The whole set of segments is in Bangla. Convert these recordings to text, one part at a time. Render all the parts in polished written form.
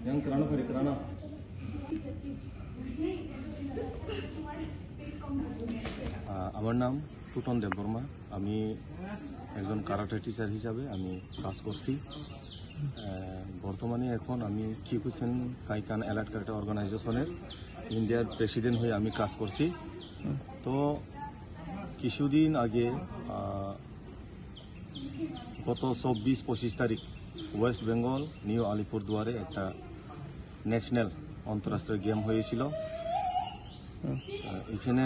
yang kerana kiri kerana আমার নাম টুটন দেববর্মা। আমি একজন কারাটে টিচার হিসাবে আমি কাজ করছি। বর্তমানে এখন আমি কিকুসেন কাইকান অ্যালার্ট কারাটে অর্গানাইজেশনের ইন্ডিয়ার প্রেসিডেন্ট হয়ে আমি কাজ করছি। তো কিছুদিন আগে গত 24-25 তারিখ ওয়েস্ট বেঙ্গল নিউ আলিপুরদুয়ারে একটা ন্যাশনাল আন্তর্রাষ্ট্রীয় গেম হয়েছিল। এখানে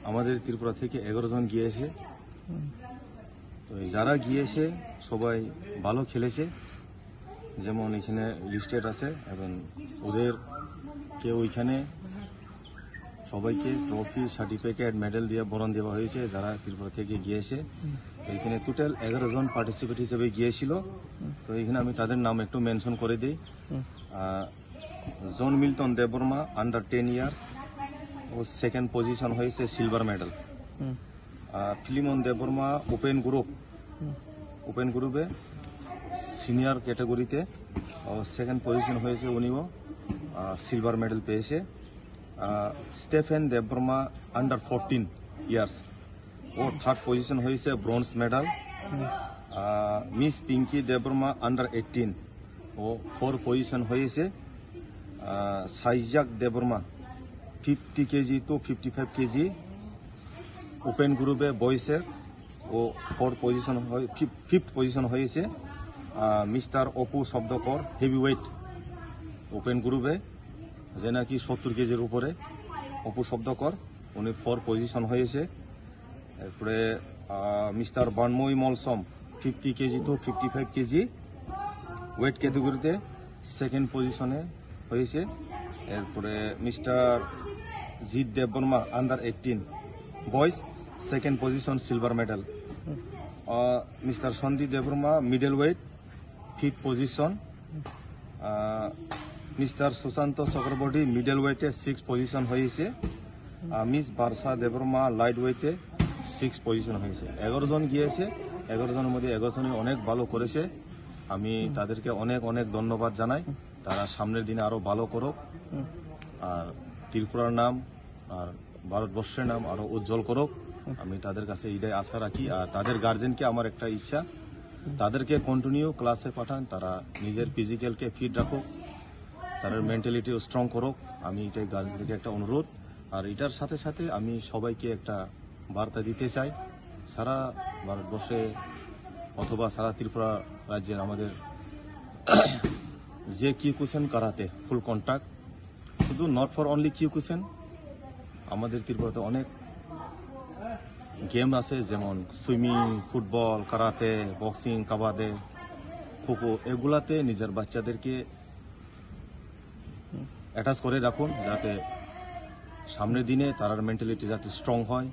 আমাদের ত্রিপুরা থেকে 11 জন গিয়েছে। তো যারা গিয়েছে সবাই ভালো খেলেছে, যেমন এখানে লিস্টেড আছে এবং ওদেরকে ওইখানে সবাইকে ট্রফি, সার্টিফিকেট, মেডেল দিয়ে বরণ দেওয়া হয়েছে যারা ত্রিপুরা থেকে গিয়েছে। এখানে টোটাল 11 জন পার্টিসিপেট হিসেবে গিয়েছিল। তো এখানে আমি তাদের নাম একটু মেনশন করে দিই। John Milton Debbarma under 10 years, ও সেকেন্ড পজিশন হয়েছে silver medal. Philemon Debbarma open গ্রুপে সিনিয়র ক্যাটাগরিতে সেকেন্ড পজিশন হয়েছে, উনিও সিলভার মেডেল পেয়েছে। স্টেফেন দেববর্মা আন্ডার 14 ইয়ার্স, ও থার্ড পজিশন হয়েছে bronze medal. Miss Pinky Debbarma under 18, ও 4 পজিশন হয়েছে। সাইজাক Debbarma 50 KG to 55 KG open গ্রুপে বয়েসের, ও 5th পজিশন হয়েছে। Mister Apu Shabdakar heavyweight open গ্রুপে, যে নাকি 70 কেজির উপরে, অপু শব্দকর, উনি 4 পজিশন হয়েছে। এরপরে mister Banmoy Molsom 50 KG to 55 KG weight ক্যাটাগরিতে সেকেন্ড পজিশনে হয়েছে। এরপরে mister Jit Debbarma under 18 boys, second position silver medal. Mister Sandeep Debbarma middle weight 5th position. Mister Sushanta Chakraborty middle ওয়েটে 6th পজিশন হয়েছে। মিস বার্ষা দেববর্মা লাইট ওয়েটে 6th পজিশন হয়েছে। 11 জন গিয়েছে, 11 জনের মধ্যে 11 জনই অনেক ভালো করেছে। আমি তাদেরকে অনেক অনেক ধন্যবাদ জানাই। তারা সামনের দিনে আরো ভালো করুক, আর ত্রিপুরার নাম আর ভারতবর্ষের নাম আরো উজ্জ্বল করুক। আমি তাদের কাছে এটাই আশা রাখি। আর তাদের গার্জেনকে আমার একটা ইচ্ছা, তাদেরকে কন্টিনিউ ক্লাসে পাঠান, তারা নিজের ফিজিক্যালকে ফিট রাখুক, তাদের মেন্টালিটিও স্ট্রং করুক। আমি এটাই গার্জেনকে একটা অনুরোধ। আর এটার সাথে সাথে আমি সবাইকে একটা বার্তা দিতে চাই, সারা ভারতবর্ষে অথবা সারা ত্রিপুরা রাজ্যের আমাদের যে কিকুসেন কারাতে ফুল কন্ট্যাক্ট, শুধু নট ফর অনলি কিকুসেন, আমাদের ত্রিপুরাতে অনেক গেম আছে, যেমন swimming, football, karate, boxing, kabaddi, kho kho, এগুলাতে নিজের বাচ্চাদেরকে অ্যাটাচ করে রাখুন, যাতে সামনের দিনে তার মেন্টালিটি যাতে স্ট্রং হয়।